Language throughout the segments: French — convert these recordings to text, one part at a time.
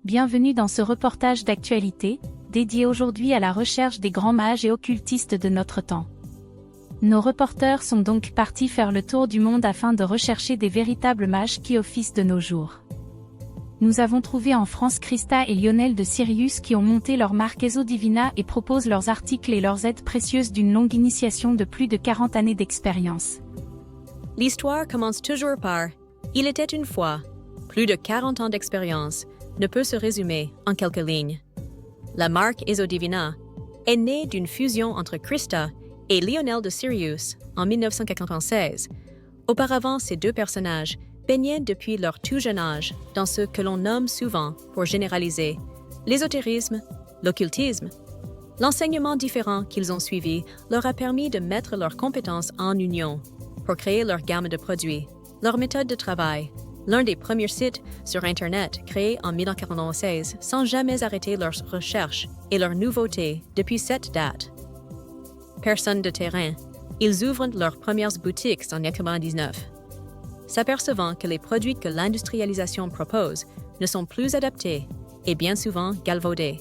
Bienvenue dans ce reportage d'actualité, dédié aujourd'hui à la recherche des grands mages et occultistes de notre temps. Nos reporters sont donc partis faire le tour du monde afin de rechercher des véritables mages qui officent de nos jours. Nous avons trouvé en France Christa et Lionel de Sirius qui ont monté leur marque Ezo Divina et proposent leurs articles et leurs aides précieuses d'une longue initiation de plus de 40 années d'expérience. L'histoire commence toujours par « Il était une fois ». Plus de 40 ans d'expérience ne peut se résumer en quelques lignes. La marque Ezo Divina est née d'une fusion entre Christa et Lionel de Sirius en 1996. Auparavant, ces deux personnages baignaient depuis leur tout jeune âge dans ce que l'on nomme souvent, pour généraliser, l'ésotérisme, l'occultisme. L'enseignement différent qu'ils ont suivi leur a permis de mettre leurs compétences en union pour créer leur gamme de produits, leur méthode de travail, l'un des premiers sites sur Internet créés en 1996 sans jamais arrêter leurs recherches et leurs nouveautés depuis cette date. Personnes de terrain, ils ouvrent leurs premières boutiques en 1999. S'apercevant que les produits que l'industrialisation propose ne sont plus adaptés et bien souvent galvaudés.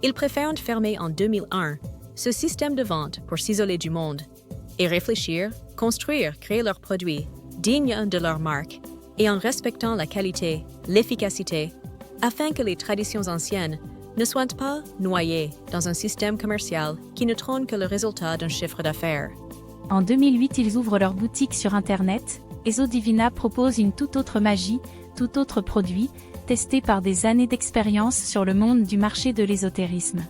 Ils préfèrent fermer en 2001 ce système de vente pour s'isoler du monde et réfléchir, construire, créer leurs produits dignes de leur marque et en respectant la qualité, l'efficacité, afin que les traditions anciennes ne soient pas noyées dans un système commercial qui ne trône que le résultat d'un chiffre d'affaires. En 2008, ils ouvrent leur boutique sur Internet. Ezo Divina propose une toute autre magie, tout autre produit, testé par des années d'expérience sur le monde du marché de l'ésotérisme.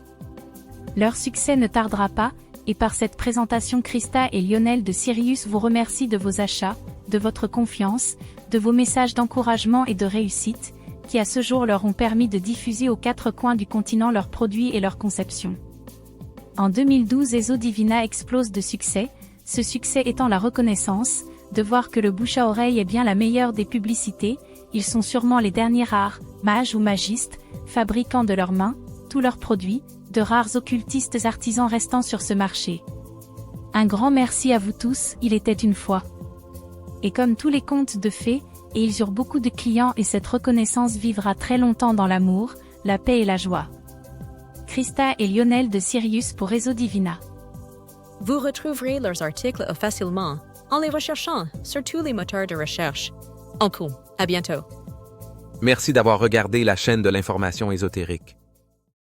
Leur succès ne tardera pas, et par cette présentation Christa et Lionel de Sirius vous remercient de vos achats, de votre confiance, de vos messages d'encouragement et de réussite, qui à ce jour leur ont permis de diffuser aux quatre coins du continent leurs produits et leurs conceptions. En 2012, Ezo Divina explose de succès, ce succès étant la reconnaissance, de voir que le bouche à oreille est bien la meilleure des publicités. Ils sont sûrement les derniers rares, mages ou magistes, fabriquant de leurs mains, tous leurs produits, de rares occultistes artisans restant sur ce marché. Un grand merci à vous tous, il était une fois. Et comme tous les contes de fées, et ils eurent beaucoup de clients et cette reconnaissance vivra très longtemps dans l'amour, la paix et la joie. Christa et Lionel de Sirius pour Ezo Divina. Vous retrouverez leurs articles facilement en les recherchant sur tous les moteurs de recherche. En cours, à bientôt. Merci d'avoir regardé la chaîne de l'information ésotérique.